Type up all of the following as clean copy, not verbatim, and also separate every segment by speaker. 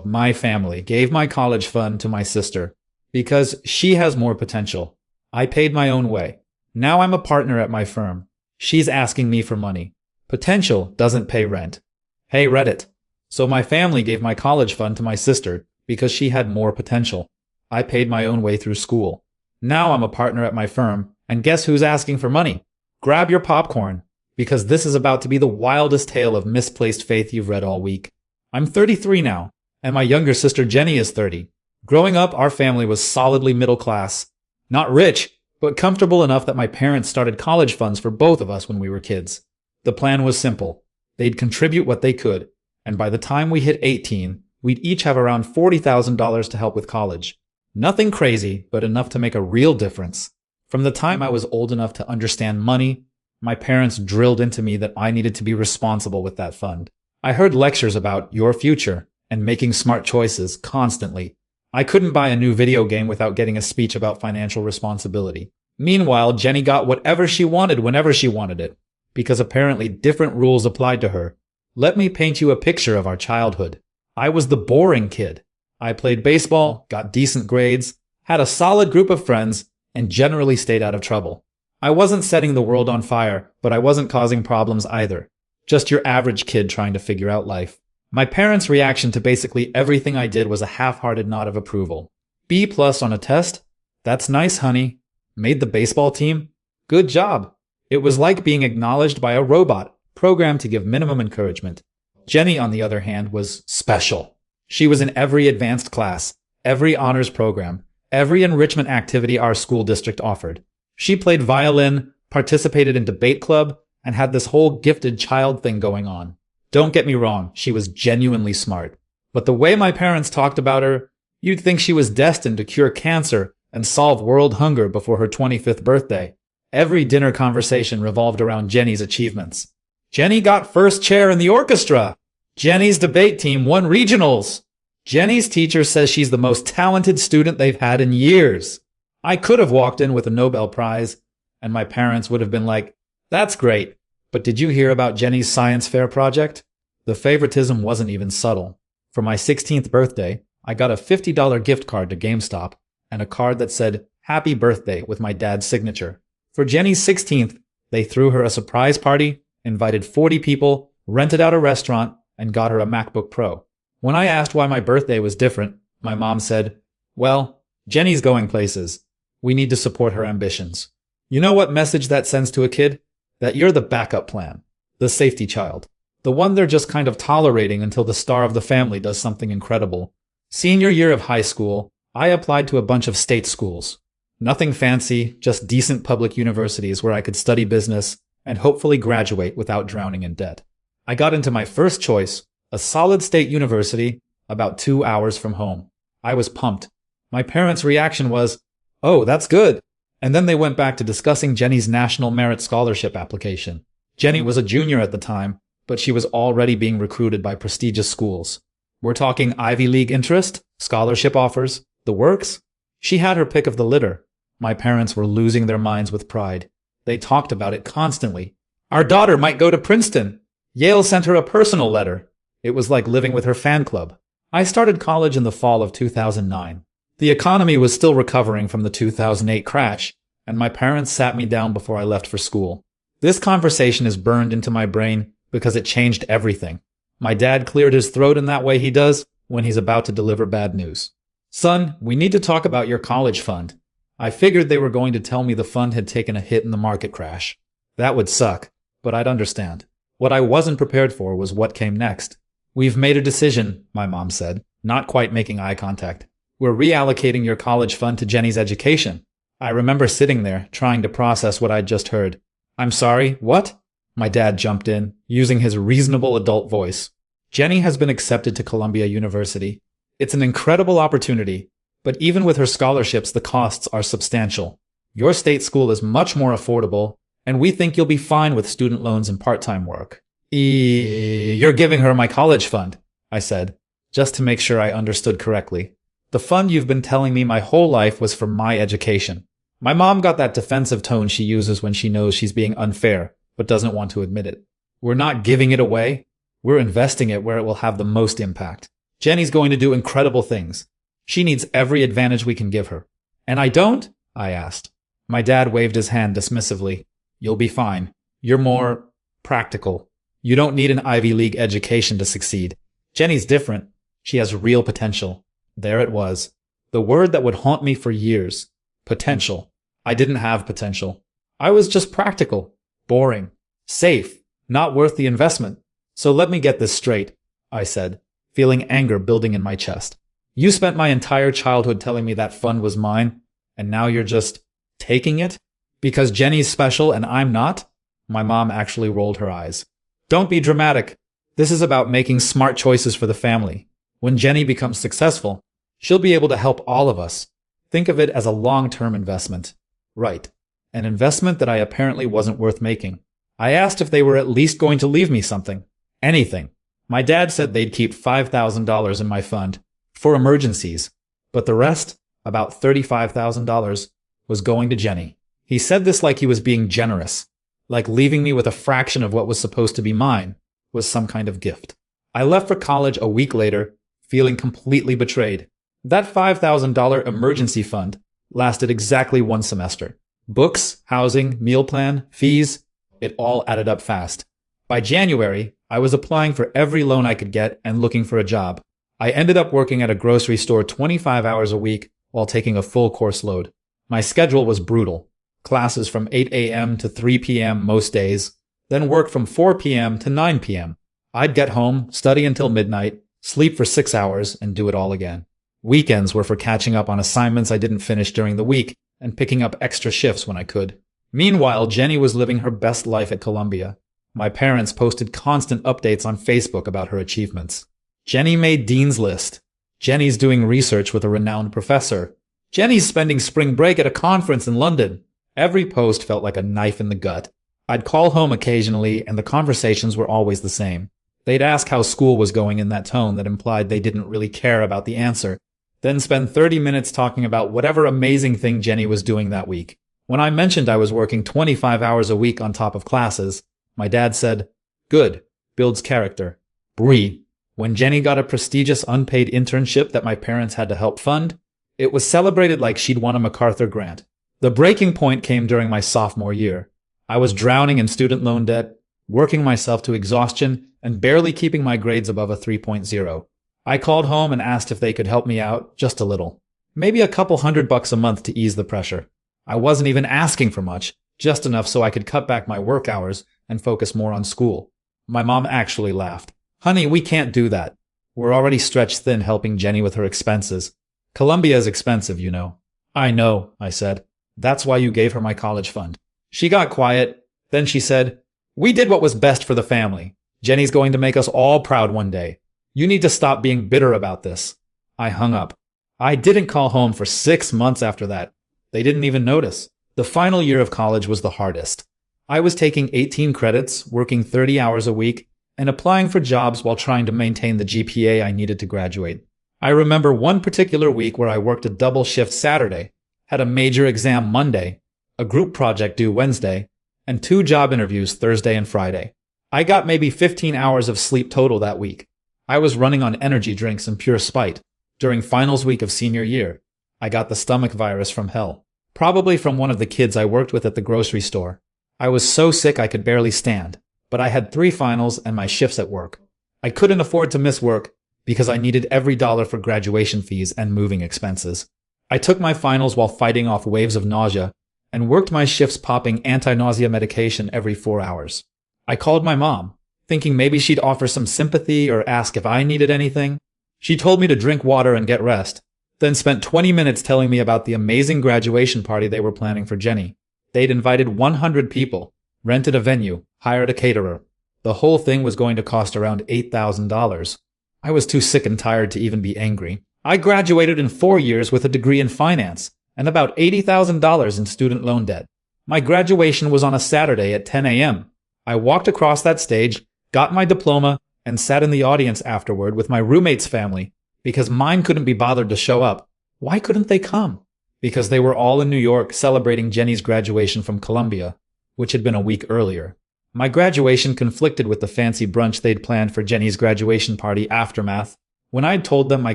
Speaker 1: My family gave my college fund to my sister because she has more potential. I paid my own way. Now I'm a partner at my firm. She's asking me for money. Potential doesn't pay rent. Hey, Reddit. So my family gave my college fund to my sister because she had more potential. I paid my own way through school. Now I'm a partner at my firm, and guess who's asking for money? Grab your popcorn, because this is about to be the wildest tale of misplaced faith you've read all week. I'm 33 now, and my younger sister Jenny is 30. Growing up, our family was solidly middle class. Not rich, but comfortable enough that my parents started college funds for both of us when we were kids. The plan was simple. They'd contribute what they could, and by the time we hit 18, we'd each have around $40,000 to help with college. Nothing crazy, but enough to make a real difference. From the time I was old enough to understand money, my parents drilled into me that I needed to be responsible with that fund. I heard lectures about your future and making smart choices constantly. I couldn't buy a new video game without getting a speech about financial responsibility. Meanwhile, Jenny got whatever she wanted whenever she wanted it, because apparently different rules applied to her. Let me paint you a picture of our childhood. I was the boring kid. I played baseball, got decent grades, had a solid group of friends, and generally stayed out of trouble. I wasn't setting the world on fire, but I wasn't causing problems either. Just your average kid trying to figure out life. My parents' reaction to basically everything I did was a half-hearted nod of approval. B+ on a test? That's nice, honey. Made the baseball team? Good job. It was like being acknowledged by a robot, programmed to give minimum encouragement. Jenny, on the other hand, was special. She was in every advanced class, every honors program, every enrichment activity our school district offered. She played violin, participated in debate club, and had this whole gifted child thing going on. Don't get me wrong, she was genuinely smart. But the way my parents talked about her, you'd think she was destined to cure cancer and solve world hunger before her 25th birthday. Every dinner conversation revolved around Jenny's achievements. Jenny got first chair in the orchestra. Jenny's debate team won regionals. Jenny's teacher says she's the most talented student they've had in years. I could have walked in with a Nobel Prize, and my parents would have been like, that's great, but did you hear about Jenny's science fair project? The favoritism wasn't even subtle. For my 16th birthday, I got a $50 gift card to GameStop and a card that said, Happy Birthday with my dad's signature. For Jenny's 16th, they threw her a surprise party, invited 40 people, rented out a restaurant, and got her a MacBook Pro. When I asked why my birthday was different, my mom said, well, Jenny's going places. We need to support her ambitions. You know what message that sends to a kid? That you're the backup plan, the safety child, the one they're just kind of tolerating until the star of the family does something incredible. Senior year of high school, I applied to a bunch of state schools. Nothing fancy, just decent public universities where I could study business and hopefully graduate without drowning in debt. I got into my first choice, a solid state university, about 2 hours from home. I was pumped. My parents' reaction was, oh, that's good. And then they went back to discussing Jenny's National Merit Scholarship application. Jenny was a junior at the time, but she was already being recruited by prestigious schools. We're talking Ivy League interest, scholarship offers, the works. She had her pick of the litter. My parents were losing their minds with pride. They talked about it constantly. Our daughter might go to Princeton. Yale sent her a personal letter. It was like living with her fan club. I started college in the fall of 2009. The economy was still recovering from the 2008 crash, and my parents sat me down before I left for school. This conversation is burned into my brain because it changed everything. My dad cleared his throat in that way he does when he's about to deliver bad news. Son, we need to talk about your college fund. I figured they were going to tell me the fund had taken a hit in the market crash. That would suck, but I'd understand. What I wasn't prepared for was what came next. We've made a decision, my mom said, not quite making eye contact. We're reallocating your college fund to Jenny's education. I remember sitting there, trying to process what I'd just heard. I'm sorry, what? My dad jumped in, using his reasonable adult voice. Jenny has been accepted to Columbia University. It's an incredible opportunity, but even with her scholarships, the costs are substantial. Your state school is much more affordable, and we think you'll be fine with student loans and part-time work. You're giving her my college fund, I said, just to make sure I understood correctly. The fund you've been telling me my whole life was for my education. My mom got that defensive tone she uses when she knows she's being unfair, but doesn't want to admit it. We're not giving it away. We're investing it where it will have the most impact. Jenny's going to do incredible things. She needs every advantage we can give her. And I don't? I asked. My dad waved his hand dismissively. You'll be fine. You're more practical. You don't need an Ivy League education to succeed. Jenny's different. She has real potential. There it was. The word that would haunt me for years. Potential. I didn't have potential. I was just practical. Boring. Safe. Not worth the investment. So let me get this straight, I said, feeling anger building in my chest. You spent my entire childhood telling me that fund was mine, and now you're just taking it? Because Jenny's special and I'm not? My mom actually rolled her eyes. Don't be dramatic. This is about making smart choices for the family. When Jenny becomes successful, she'll be able to help all of us. Think of it as a long-term investment. Right. An investment that I apparently wasn't worth making. I asked if they were at least going to leave me something. Anything. My dad said they'd keep $5,000 in my fund for emergencies, but the rest, about $35,000, was going to Jenny. He said this like he was being generous, like leaving me with a fraction of what was supposed to be mine was some kind of gift. I left for college a week later, feeling completely betrayed. That $5,000 emergency fund lasted exactly one semester. Books, housing, meal plan, fees, it all added up fast. By January, I was applying for every loan I could get and looking for a job. I ended up working at a grocery store 25 hours a week while taking a full course load. My schedule was brutal. Classes from 8 a.m. to 3 p.m. most days, then work from 4 p.m. to 9 p.m. I'd get home, study until midnight, sleep for 6 hours, and do it all again. Weekends were for catching up on assignments I didn't finish during the week and picking up extra shifts when I could. Meanwhile, Jenny was living her best life at Columbia. My parents posted constant updates on Facebook about her achievements. Jenny made Dean's List. Jenny's doing research with a renowned professor. Jenny's spending spring break at a conference in London. Every post felt like a knife in the gut. I'd call home occasionally, and the conversations were always the same. They'd ask how school was going in that tone that implied they didn't really care about the answer, then spend 30 minutes talking about whatever amazing thing Jenny was doing that week. When I mentioned I was working 25 hours a week on top of classes, my dad said, "Good, builds character." Breed. When Jenny got a prestigious unpaid internship that my parents had to help fund, it was celebrated like she'd won a MacArthur grant. The breaking point came during my sophomore year. I was drowning in student loan debt, working myself to exhaustion, and barely keeping my grades above a 3.0. I called home and asked if they could help me out just a little. Maybe a couple $100 a month to ease the pressure. I wasn't even asking for much, just enough so I could cut back my work hours and focus more on school. My mom actually laughed. "Honey, we can't do that. We're already stretched thin helping Jenny with her expenses. Columbia is expensive, you know." "I know," I said. "That's why you gave her my college fund." She got quiet. Then she said, "We did what was best for the family. Jenny's going to make us all proud one day. You need to stop being bitter about this." I hung up. I didn't call home for 6 months after that. They didn't even notice. The final year of college was the hardest. I was taking 18 credits, working 30 hours a week, and applying for jobs while trying to maintain the GPA I needed to graduate. I remember one particular week where I worked a double shift Saturday, had a major exam Monday, a group project due Wednesday, and 2 job interviews Thursday and Friday. I got maybe 15 hours of sleep total that week. I was running on energy drinks and pure spite. During finals week of senior year, I got the stomach virus from hell, probably from one of the kids I worked with at the grocery store. I was so sick I could barely stand, but I had 3 finals and my shifts at work. I couldn't afford to miss work because I needed every dollar for graduation fees and moving expenses. I took my finals while fighting off waves of nausea and worked my shifts popping anti-nausea medication every 4 hours. I called my mom, thinking maybe she'd offer some sympathy or ask if I needed anything. She told me to drink water and get rest, then spent 20 minutes telling me about the amazing graduation party they were planning for Jenny. They'd invited 100 people, rented a venue, hired a caterer. The whole thing was going to cost around $8,000. I was too sick and tired to even be angry. I graduated in 4 years with a degree in finance and about $80,000 in student loan debt. My graduation was on a Saturday at 10 a.m. I walked across that stage, got my diploma, and sat in the audience afterward with my roommate's family because mine couldn't be bothered to show up. Why couldn't they come? Because they were all in New York celebrating Jenny's graduation from Columbia, which had been a week earlier. My graduation conflicted with the fancy brunch they'd planned for Jenny's graduation party aftermath, When I'd told them my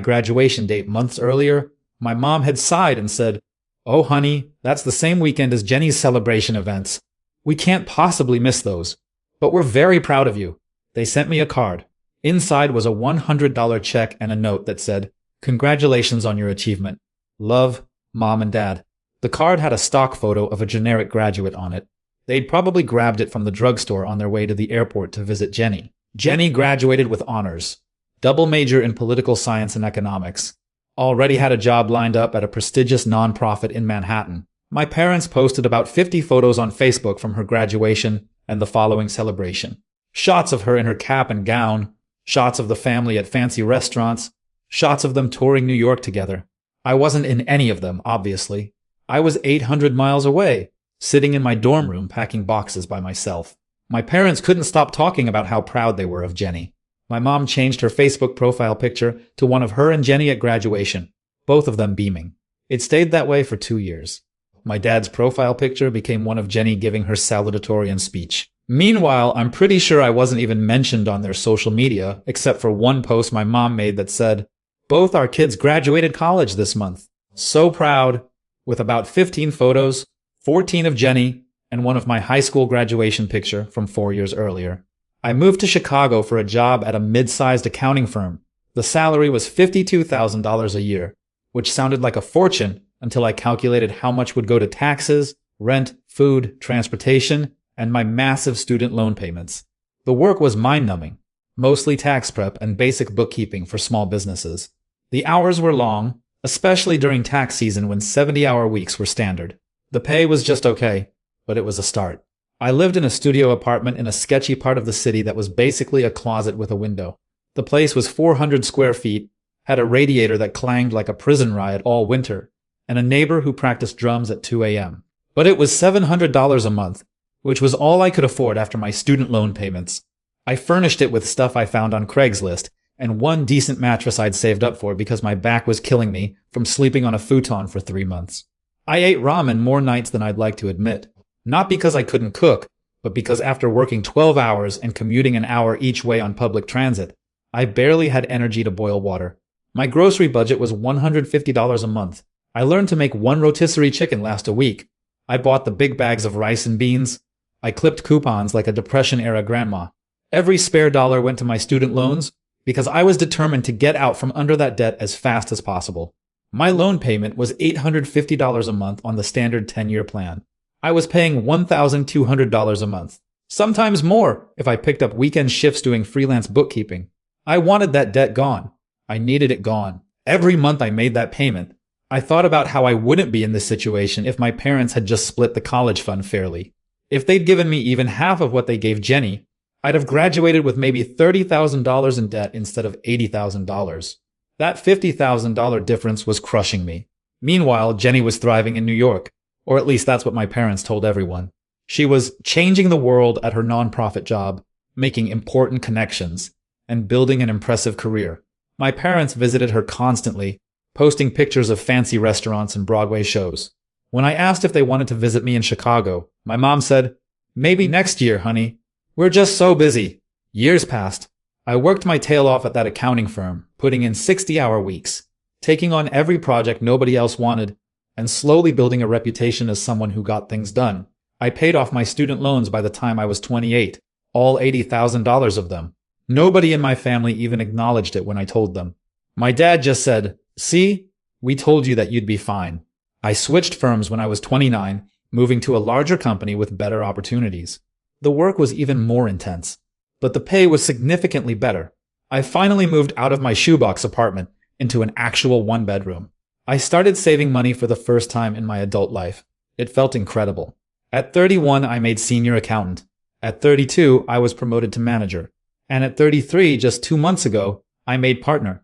Speaker 1: graduation date months earlier, my mom had sighed and said, "Oh, honey, that's the same weekend as Jenny's celebration events. We can't possibly miss those. But we're very proud of you." They sent me a card. Inside was a $100 check and a note that said, "Congratulations on your achievement. Love, Mom and Dad." The card had a stock photo of a generic graduate on it. They'd probably grabbed it from the drugstore on their way to the airport to visit Jenny. Jenny graduated with honors. Double major in political science and economics. Already had a job lined up at a prestigious nonprofit in Manhattan. My parents posted about 50 photos on Facebook from her graduation and the following celebration. Shots of her in her cap and gown, shots of the family at fancy restaurants, shots of them touring New York together. I wasn't in any of them, obviously. I was 800 miles away, sitting in my dorm room packing boxes by myself. My parents couldn't stop talking about how proud they were of Jenny. My mom changed her Facebook profile picture to one of her and Jenny at graduation, both of them beaming. It stayed that way for 2 years. My dad's profile picture became one of Jenny giving her salutatorian speech. Meanwhile, I'm pretty sure I wasn't even mentioned on their social media, except for one post my mom made that said, "Both our kids graduated college this month. So proud," with about 15 photos, 14 of Jenny, and one of my high school graduation picture from 4 years earlier. I moved to Chicago for a job at a mid-sized accounting firm. The salary was $52,000 a year, which sounded like a fortune until I calculated how much would go to taxes, rent, food, transportation, and my massive student loan payments. The work was mind-numbing, mostly tax prep and basic bookkeeping for small businesses. The hours were long, especially during tax season when 70-hour weeks were standard. The pay was just okay, but it was a start. I lived in a studio apartment in a sketchy part of the city that was basically a closet with a window. The place was 400 square feet, had a radiator that clanged like a prison riot all winter, and a neighbor who practiced drums at 2 a.m. But it was $700 a month, which was all I could afford after my student loan payments. I furnished it with stuff I found on Craigslist, and one decent mattress I'd saved up for because my back was killing me from sleeping on a futon for 3 months. I ate ramen more nights than I'd like to admit. Not because I couldn't cook, but because after working 12 hours and commuting an hour each way on public transit, I barely had energy to boil water. My grocery budget was $150 a month. I learned to make one rotisserie chicken last a week. I bought the big bags of rice and beans. I clipped coupons like a Depression-era grandma. Every spare dollar went to my student loans because I was determined to get out from under that debt as fast as possible. My loan payment was $850 a month on the standard 10-year plan. I was paying $1,200 a month, sometimes more if I picked up weekend shifts doing freelance bookkeeping. I wanted that debt gone. I needed it gone. Every month I made that payment. I thought about how I wouldn't be in this situation if my parents had just split the college fund fairly. If they'd given me even half of what they gave Jenny, I'd have graduated with maybe $30,000 in debt instead of $80,000. That $50,000 difference was crushing me. Meanwhile, Jenny was thriving in New York. Or at least that's what my parents told everyone. She was changing the world at her nonprofit job, making important connections, and building an impressive career. My parents visited her constantly, posting pictures of fancy restaurants and Broadway shows. When I asked if they wanted to visit me in Chicago, my mom said, "Maybe next year, honey. We're just so busy." Years passed. I worked my tail off at that accounting firm, putting in 60-hour weeks, taking on every project nobody else wanted, and slowly building a reputation as someone who got things done. I paid off my student loans by the time I was 28, all $80,000 of them. Nobody in my family even acknowledged it when I told them. My dad just said, "See, we told you that you'd be fine." I switched firms when I was 29, moving to a larger company with better opportunities. The work was even more intense, but the pay was significantly better. I finally moved out of my shoebox apartment into an actual one-bedroom. I started saving money for the first time in my adult life. It felt incredible. At 31, I made senior accountant. At 32, I was promoted to manager. And at 33, just 2 months ago, I made partner.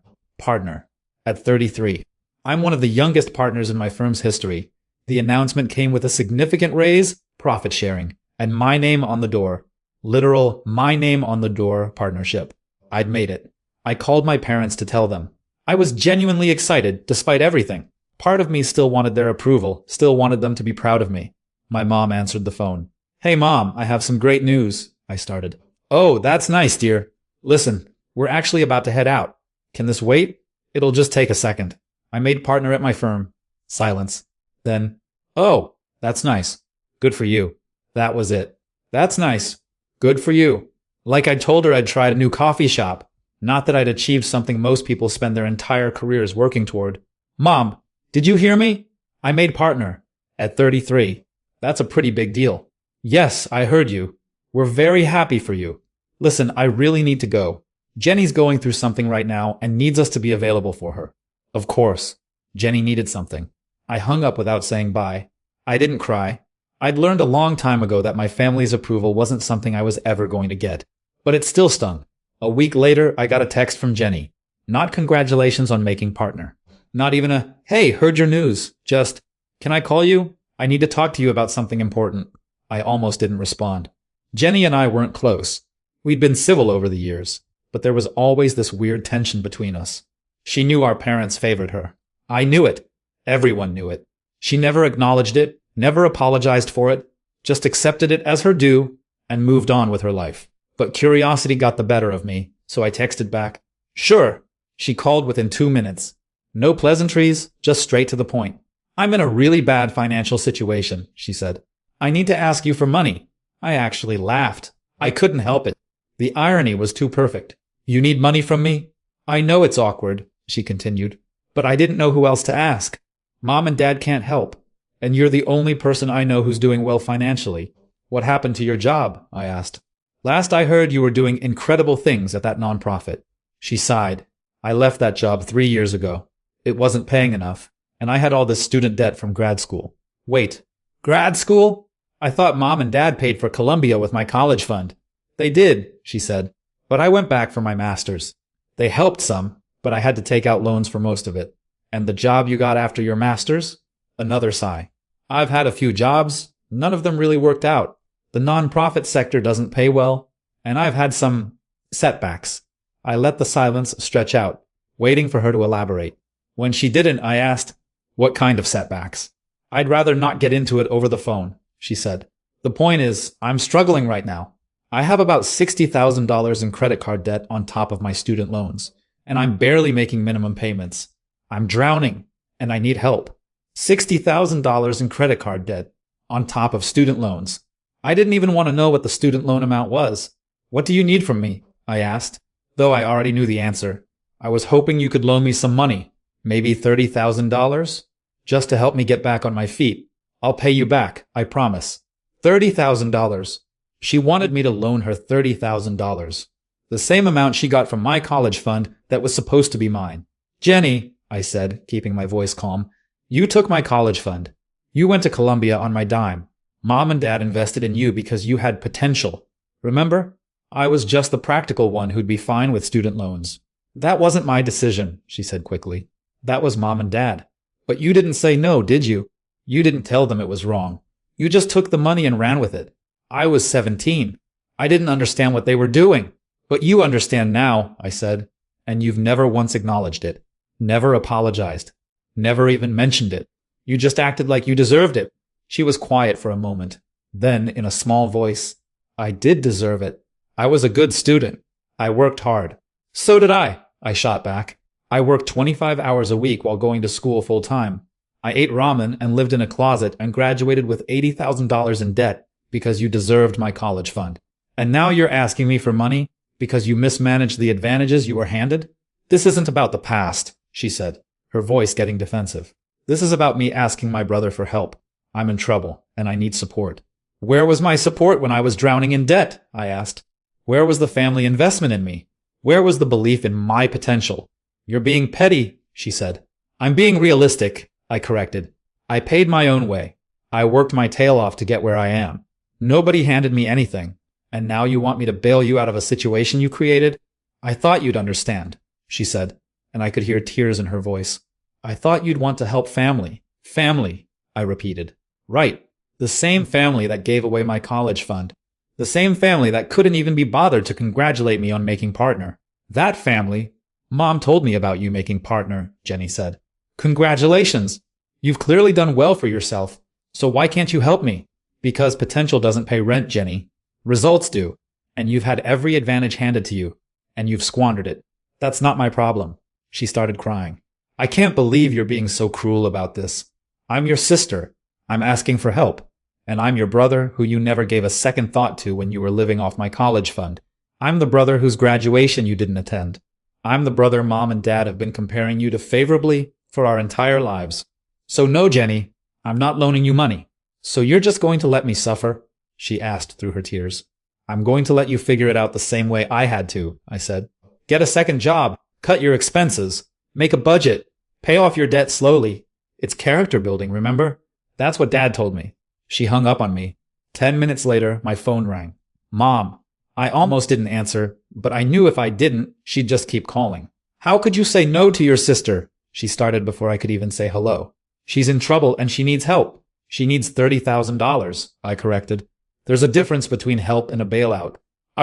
Speaker 1: At 33. I'm one of the youngest partners in my firm's history. The announcement came with a significant raise, profit sharing, and my name on the door. Literal my name on the door partnership. I'd made it. I called my parents to tell them. I was genuinely excited, despite everything. Part of me still wanted their approval, still wanted them to be proud of me. My mom answered the phone. "Hey Mom, I have some great news," I started. "Oh, that's nice, dear. Listen, we're actually about to head out. Can this wait? It'll just take a second. I made partner at my firm. Silence. Then, oh, that's nice. Good for you. That was it. That's nice. Good for you. Like I told her I'd tried a new coffee shop. Not that I'd achieved something most people spend their entire careers working toward. Mom, did you hear me? I made partner. At 33. That's a pretty big deal. Yes, I heard you. We're very happy for you. Listen, I really need to go. Jenny's going through something right now and needs us to be available for her. Of course. Jenny needed something. I hung up without saying bye. I didn't cry. I'd learned a long time ago that my family's approval wasn't something I was ever going to get. But it still stung. A week later, I got a text from Jenny. Not congratulations on making partner. Not even a, hey, heard your news. Just, can I call you? I need to talk to you about something important. I almost didn't respond. Jenny and I weren't close. We'd been civil over the years, but there was always this weird tension between us. She knew our parents favored her. I knew it. Everyone knew it. She never acknowledged it, never apologized for it, just accepted it as her due and moved on with her life. But curiosity got the better of me, so I texted back, sure. She called within 2 minutes. No pleasantries, just straight to the point. I'm in a really bad financial situation, she said. I need to ask you for money. I actually laughed. I couldn't help it. The irony was too perfect. You need money from me? I know it's awkward, she continued, but I didn't know who else to ask. Mom and Dad can't help, and you're the only person I know who's doing well financially. What happened to your job? I asked. Last I heard, you were doing incredible things at that nonprofit. She sighed. I left that job 3 years ago. It wasn't paying enough, and I had all this student debt from grad school. Wait, grad school? I thought Mom and Dad paid for Columbia with my college fund. They did, she said, but I went back for my master's. They helped some, but I had to take out loans for most of it. And the job you got after your master's? Another sigh. I've had a few jobs. None of them really worked out. The nonprofit sector doesn't pay well, and I've had some setbacks. I let the silence stretch out, waiting for her to elaborate. When she didn't, I asked, what kind of setbacks? I'd rather not get into it over the phone, she said. The point is, I'm struggling right now. I have about $60,000 in credit card debt on top of my student loans, and I'm barely making minimum payments. I'm drowning, and I need help. $60,000 in credit card debt on top of student loans. I didn't even want to know what the student loan amount was. What do you need from me? I asked, though I already knew the answer. I was hoping you could loan me some money, maybe $30,000, just to help me get back on my feet. I'll pay you back, I promise. $30,000. She wanted me to loan her $30,000, the same amount she got from my college fund that was supposed to be mine. Jenny, I said, keeping my voice calm, you took my college fund. You went to Columbia on my dime. Mom and Dad invested in you because you had potential. Remember? I was just the practical one who'd be fine with student loans. That wasn't my decision, she said quickly. That was Mom and Dad. But you didn't say no, did you? You didn't tell them it was wrong. You just took the money and ran with it. I was 17. I didn't understand what they were doing. But you understand now, I said, and you've never once acknowledged it. Never apologized. Never even mentioned it. You just acted like you deserved it. She was quiet for a moment. Then, in a small voice, I did deserve it. I was a good student. I worked hard. So did I shot back. I worked 25 hours a week while going to school full time. I ate ramen and lived in a closet and graduated with $80,000 in debt because you deserved my college fund. And now you're asking me for money because you mismanaged the advantages you were handed? This isn't about the past, she said, her voice getting defensive. This is about me asking my brother for help. I'm in trouble, and I need support. Where was my support when I was drowning in debt? I asked. Where was the family investment in me? Where was the belief in my potential? You're being petty, she said. I'm being realistic, I corrected. I paid my own way. I worked my tail off to get where I am. Nobody handed me anything. And now you want me to bail you out of a situation you created? I thought you'd understand, she said, and I could hear tears in her voice. I thought you'd want to help family. Family, I repeated. Right. The same family that gave away my college fund. The same family that couldn't even be bothered to congratulate me on making partner. That family. Mom told me about you making partner, Jenny said. Congratulations. You've clearly done well for yourself. So why can't you help me? Because potential doesn't pay rent, Jenny. Results do. And you've had every advantage handed to you. And you've squandered it. That's not my problem. She started crying. I can't believe you're being so cruel about this. I'm your sister. I'm asking for help. And I'm your brother who you never gave a second thought to when you were living off my college fund. I'm the brother whose graduation you didn't attend. I'm the brother Mom and Dad have been comparing you to favorably for our entire lives. So no, Jenny, I'm not loaning you money. So you're just going to let me suffer? She asked through her tears. I'm going to let you figure it out the same way I had to, I said. Get a second job, cut your expenses, make a budget, pay off your debt slowly. It's character building, remember? That's what Dad told me. She hung up on me. 10 minutes later, my phone rang. Mom. I almost didn't answer, but I knew if I didn't, she'd just keep calling. How could you say no to your sister? She started before I could even say hello. She's in trouble and she needs help. She needs $30,000, I corrected. There's a difference between help and a bailout.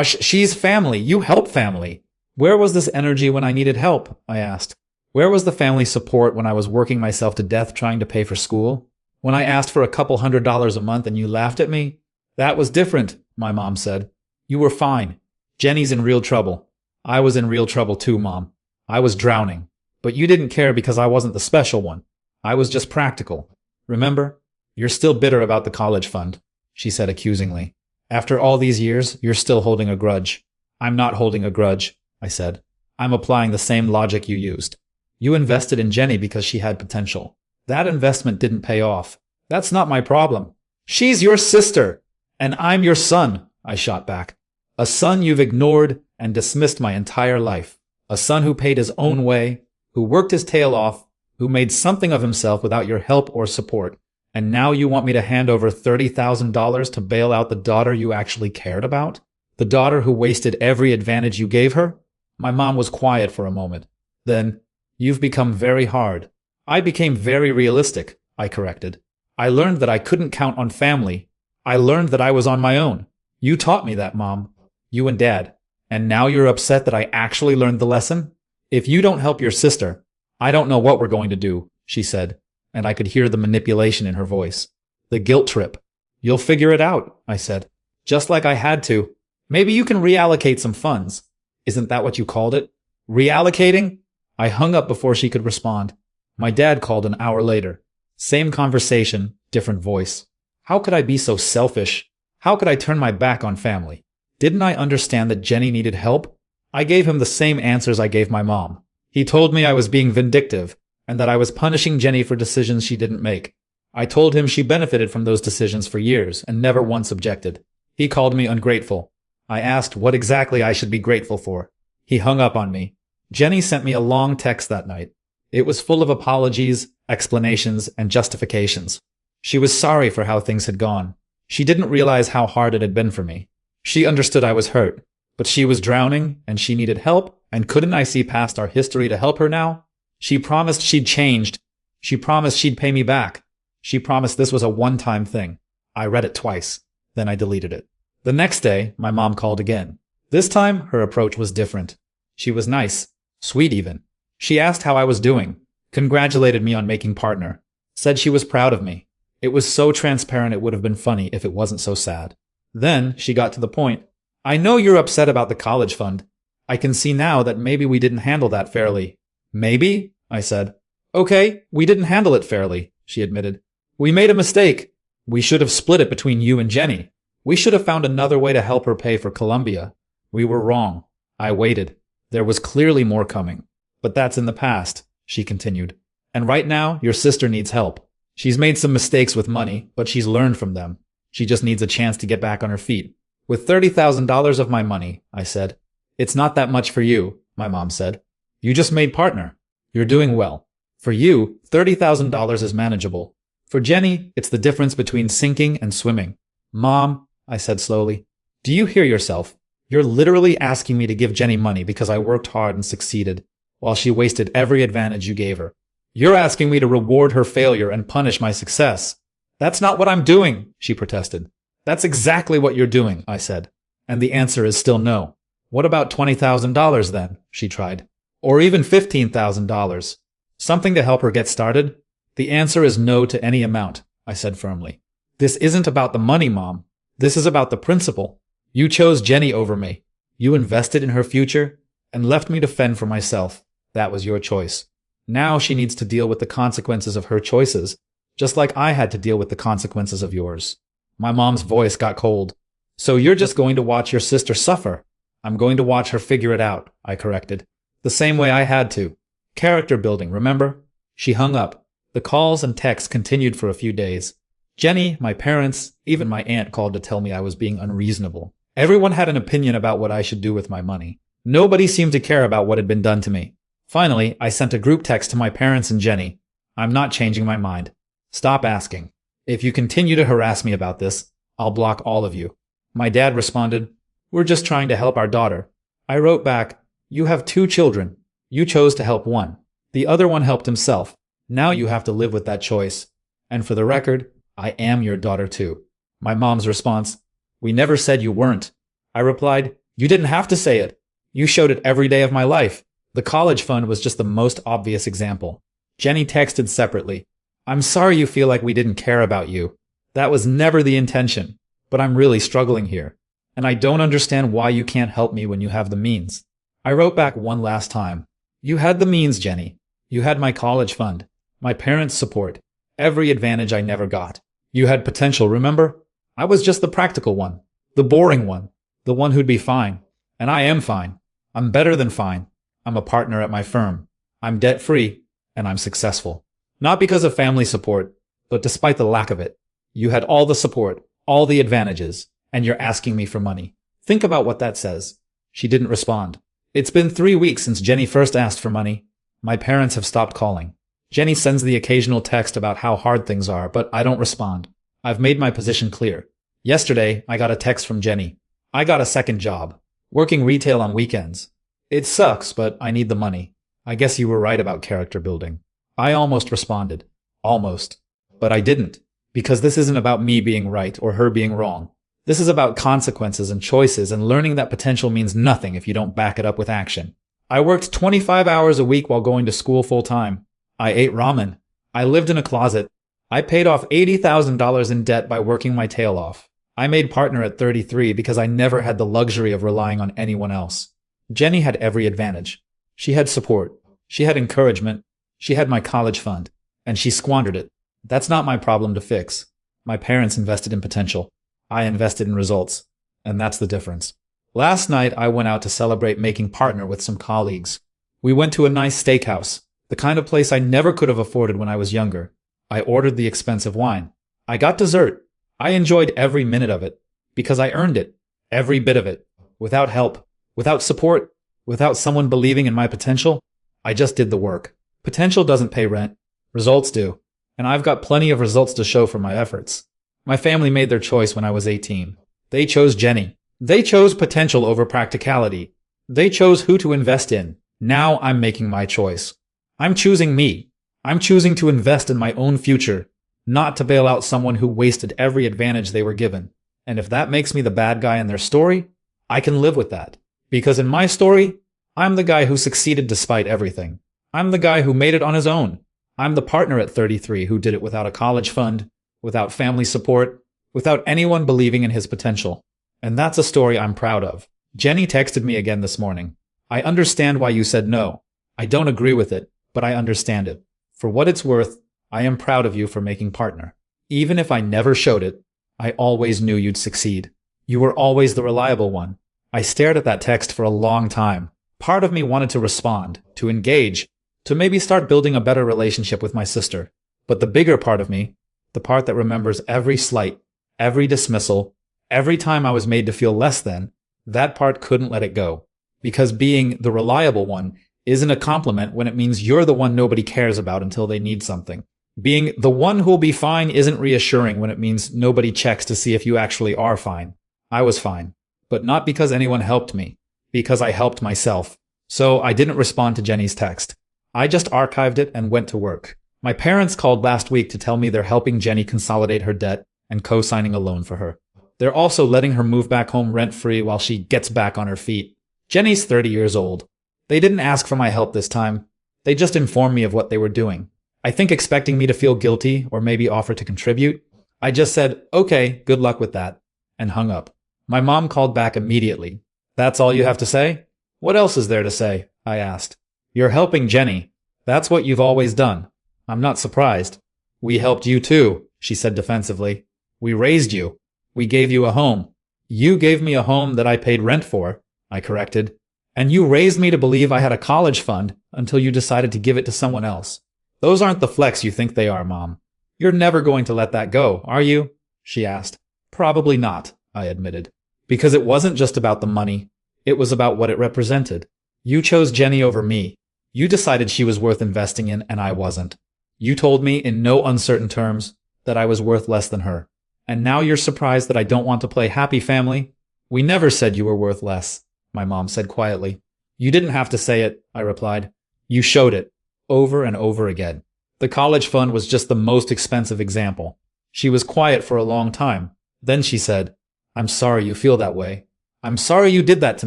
Speaker 1: She's family. You help family. Where was this energy when I needed help? I asked. Where was the family support when I was working myself to death trying to pay for school? When I asked for a couple $100s a month and you laughed at me? That was different, my mom said. You were fine. Jenny's in real trouble. I was in real trouble too, Mom. I was drowning. But you didn't care because I wasn't the special one. I was just practical. Remember? You're still bitter about the college fund, she said accusingly. After all these years, you're still holding a grudge. I'm not holding a grudge, I said. I'm applying the same logic you used. You invested in Jenny because she had potential. That investment didn't pay off. That's not my problem. She's your sister, and I'm your son, I shot back. A son you've ignored and dismissed my entire life. A son who paid his own way, who worked his tail off, who made something of himself without your help or support. And now you want me to hand over $30,000 to bail out the daughter you actually cared about? The daughter who wasted every advantage you gave her? My mom was quiet for a moment. Then, you've become very hard. I became very realistic, I corrected. I learned that I couldn't count on family. I learned that I was on my own. You taught me that, Mom. You and Dad. And now you're upset that I actually learned the lesson? If you don't help your sister, I don't know what we're going to do, she said, and I could hear the manipulation in her voice. The guilt trip. You'll figure it out, I said. Just like I had to. Maybe you can reallocate some funds. Isn't that what you called it? Reallocating? I hung up before she could respond. My dad called an hour later. Same conversation, different voice. How could I be so selfish? How could I turn my back on family? Didn't I understand that Jenny needed help? I gave him the same answers I gave my mom. He told me I was being vindictive and that I was punishing Jenny for decisions she didn't make. I told him she benefited from those decisions for years and never once objected. He called me ungrateful. I asked what exactly I should be grateful for. He hung up on me. Jenny sent me a long text that night. It was full of apologies, explanations, and justifications. She was sorry for how things had gone. She didn't realize how hard it had been for me. She understood I was hurt, but she was drowning and she needed help, and couldn't I see past our history to help her now? She promised she'd changed. She promised she'd pay me back. She promised this was a one-time thing. I read it twice. Then I deleted it. The next day, my mom called again. This time, her approach was different. She was nice, sweet even. She asked how I was doing, congratulated me on making partner, said she was proud of me. It was so transparent it would have been funny if it wasn't so sad. Then she got to the point. I know you're upset about the college fund. I can see now that maybe we didn't handle that fairly. Maybe? I said. Okay, we didn't handle it fairly, she admitted. We made a mistake. We should have split it between you and Jenny. We should have found another way to help her pay for Columbia. We were wrong. I waited. There was clearly more coming. But that's in the past, she continued. And right now, your sister needs help. She's made some mistakes with money, but she's learned from them. She just needs a chance to get back on her feet. With $30,000 of my money, I said. It's not that much for you, my mom said. You just made partner. You're doing well. For you, $30,000 is manageable. For Jenny, it's the difference between sinking and swimming. Mom, I said slowly, do you hear yourself? You're literally asking me to give Jenny money because I worked hard and succeeded, while she wasted every advantage you gave her. You're asking me to reward her failure and punish my success. That's not what I'm doing, she protested. That's exactly what you're doing, I said. And the answer is still no. What about $20,000 then? She tried. Or even $15,000. Something to help her get started? The answer is no to any amount, I said firmly. This isn't about the money, Mom. This is about the principle. You chose Jenny over me. You invested in her future and left me to fend for myself. That was your choice. Now she needs to deal with the consequences of her choices, just like I had to deal with the consequences of yours. My mom's voice got cold. So you're just going to watch your sister suffer? I'm going to watch her figure it out, I corrected. The same way I had to. Character building, remember? She hung up. The calls and texts continued for a few days. Jenny, my parents, even my aunt called to tell me I was being unreasonable. Everyone had an opinion about what I should do with my money. Nobody seemed to care about what had been done to me. Finally, I sent a group text to my parents and Jenny. I'm not changing my mind. Stop asking. If you continue to harass me about this, I'll block all of you. My dad responded, we're just trying to help our daughter. I wrote back, you have 2 children. You chose to help one. The other one helped himself. Now you have to live with that choice. And for the record, I am your daughter too. My mom's response, we never said you weren't. I replied, you didn't have to say it. You showed it every day of my life. The college fund was just the most obvious example. Jenny texted separately, I'm sorry you feel like we didn't care about you. That was never the intention, but I'm really struggling here. And I don't understand why you can't help me when you have the means. I wrote back one last time. You had the means, Jenny. You had my college fund, my parents' support, every advantage I never got. You had potential, remember? I was just the practical one, the boring one, the one who'd be fine. And I am fine. I'm better than fine. I'm a partner at my firm. I'm debt-free, and I'm successful. Not because of family support, but despite the lack of it. You had all the support, all the advantages, and you're asking me for money. Think about what that says. She didn't respond. It's been 3 weeks since Jenny first asked for money. My parents have stopped calling. Jenny sends the occasional text about how hard things are, but I don't respond. I've made my position clear. Yesterday, I got a text from Jenny. I got a second job, working retail on weekends. It sucks, but I need the money. I guess you were right about character building. I almost responded. Almost. But I didn't. Because this isn't about me being right or her being wrong. This is about consequences and choices and learning that potential means nothing if you don't back it up with action. I worked 25 hours a week while going to school full time. I ate ramen. I lived in a closet. I paid off $80,000 in debt by working my tail off. I made partner at 33 because I never had the luxury of relying on anyone else. Jenny had every advantage. She had support. She had encouragement. She had my college fund. And she squandered it. That's not my problem to fix. My parents invested in potential. I invested in results. And that's the difference. Last night, I went out to celebrate making partner with some colleagues. We went to a nice steakhouse, the kind of place I never could have afforded when I was younger. I ordered the expensive wine. I got dessert. I enjoyed every minute of it because I earned it, every bit of it, without help, without support, without someone believing in my potential. I just did the work. Potential doesn't pay rent. Results do. And I've got plenty of results to show for my efforts. My family made their choice when I was 18. They chose Jenny. They chose potential over practicality. They chose who to invest in. Now I'm making my choice. I'm choosing me. I'm choosing to invest in my own future, not to bail out someone who wasted every advantage they were given. And if that makes me the bad guy in their story, I can live with that. Because in my story, I'm the guy who succeeded despite everything. I'm the guy who made it on his own. I'm the partner at 33 who did it without a college fund, without family support, without anyone believing in his potential. And that's a story I'm proud of. Jenny texted me again this morning. I understand why you said no. I don't agree with it, but I understand it. For what it's worth, I am proud of you for making partner. Even if I never showed it, I always knew you'd succeed. You were always the reliable one. I stared at that text for a long time. Part of me wanted to respond, to engage, to maybe start building a better relationship with my sister. But the bigger part of me, the part that remembers every slight, every dismissal, every time I was made to feel less than, that part couldn't let it go. Because being the reliable one isn't a compliment when it means you're the one nobody cares about until they need something. Being the one who'll be fine isn't reassuring when it means nobody checks to see if you actually are fine. I was fine. But not because anyone helped me. Because I helped myself. So I didn't respond to Jenny's text. I just archived it and went to work. My parents called last week to tell me they're helping Jenny consolidate her debt and co-signing a loan for her. They're also letting her move back home rent-free while she gets back on her feet. Jenny's 30 years old. They didn't ask for my help this time. They just informed me of what they were doing. I think expecting me to feel guilty or maybe offer to contribute. I just said, okay, good luck with that, and hung up. My mom called back immediately. That's all you have to say? What else is there to say? I asked. You're helping Jenny. That's what you've always done. I'm not surprised. We helped you too, she said defensively. We raised you. We gave you a home. You gave me a home that I paid rent for, I corrected. And you raised me to believe I had a college fund until you decided to give it to someone else. Those aren't the flex you think they are, Mom. You're never going to let that go, are you? She asked. Probably not, I admitted. Because it wasn't just about the money. It was about what it represented. You chose Jenny over me. You decided she was worth investing in and I wasn't. You told me in no uncertain terms that I was worth less than her. And now you're surprised that I don't want to play happy family? We never said you were worth less, my mom said quietly. You didn't have to say it, I replied. You showed it, over and over again. The college fund was just the most expensive example. She was quiet for a long time. Then she said, I'm sorry you feel that way. I'm sorry you did that to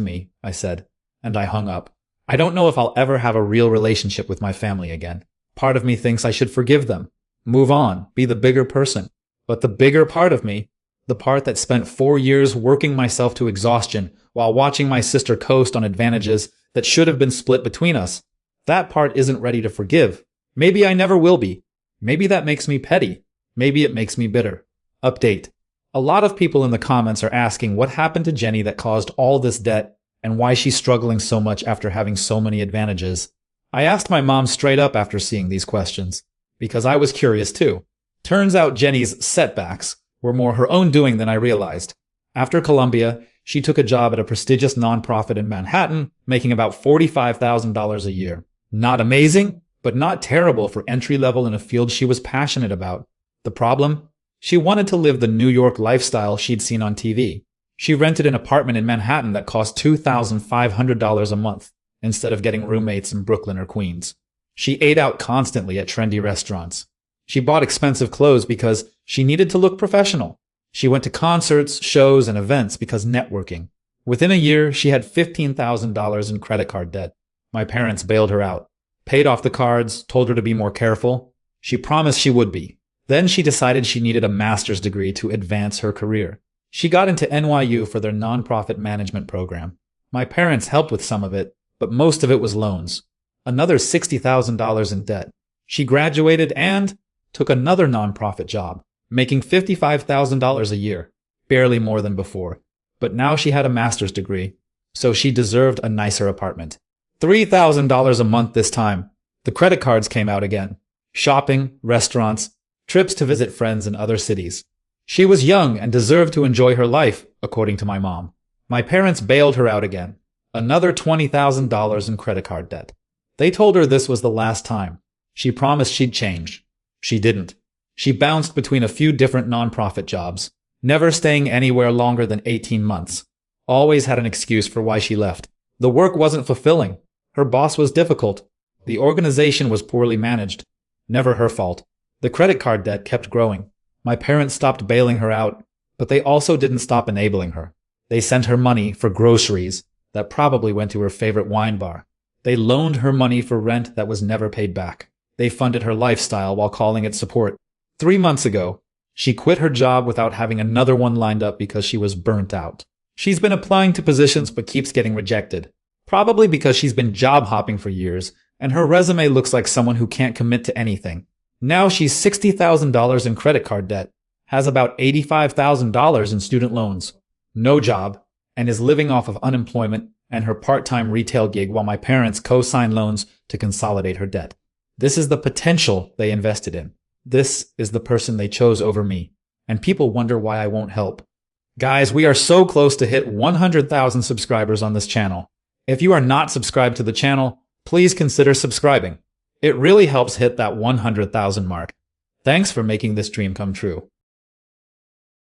Speaker 1: me, I said, and I hung up. I don't know if I'll ever have a real relationship with my family again. Part of me thinks I should forgive them, move on, be the bigger person. But the bigger part of me, the part that spent 4 years working myself to exhaustion while watching my sister coast on advantages that should have been split between us, that part isn't ready to forgive. Maybe I never will be. Maybe that makes me petty. Maybe it makes me bitter. Update. A lot of people in the comments are asking what happened to Jenny that caused all this debt and why she's struggling so much after having so many advantages. I asked my mom straight up after seeing these questions, because I was curious too. Turns out Jenny's setbacks were more her own doing than I realized. After Columbia, she took a job at a prestigious nonprofit in Manhattan, making about $45,000 a year. Not amazing, but not terrible for entry level in a field she was passionate about. The problem? She wanted to live the New York lifestyle she'd seen on TV. She rented an apartment in Manhattan that cost $2,500 a month, instead of getting roommates in Brooklyn or Queens. She ate out constantly at trendy restaurants. She bought expensive clothes because she needed to look professional. She went to concerts, shows, and events because networking. Within a year, she had $15,000 in credit card debt. My parents bailed her out, paid off the cards, told her to be more careful. She promised she would be. Then she decided she needed a master's degree to advance her career. She got into NYU for their nonprofit management program. My parents helped with some of it, but most of it was loans. Another $60,000 in debt. She graduated and took another nonprofit job, making $55,000 a year, barely more than before. But now she had a master's degree, so she deserved a nicer apartment. $3,000 a month this time. The credit cards came out again. Shopping, restaurants, trips to visit friends in other cities. She was young and deserved to enjoy her life, according to my mom. My parents bailed her out again. Another $20,000 in credit card debt. They told her this was the last time. She promised she'd change. She didn't. She bounced between a few different nonprofit jobs, never staying anywhere longer than 18 months. Always had an excuse for why she left. The work wasn't fulfilling. Her boss was difficult. The organization was poorly managed. Never her fault. The credit card debt kept growing. My parents stopped bailing her out, but they also didn't stop enabling her. They sent her money for groceries that probably went to her favorite wine bar. They loaned her money for rent that was never paid back. They funded her lifestyle while calling it support. 3 months ago, she quit her job without having another one lined up because she was burnt out. She's been applying to positions but keeps getting rejected. Probably because she's been job hopping for years, and her resume looks like someone who can't commit to anything. Now she's $60,000 in credit card debt, has about $85,000 in student loans, no job, and is living off of unemployment and her part-time retail gig while my parents co-sign loans to consolidate her debt. This is the potential they invested in. This is the person they chose over me. And people wonder why I won't help. Guys, we are so close to hit 100,000 subscribers on this channel. If you are not subscribed to the channel, please consider subscribing. It really helps hit that 100,000 mark. Thanks for making this dream come true.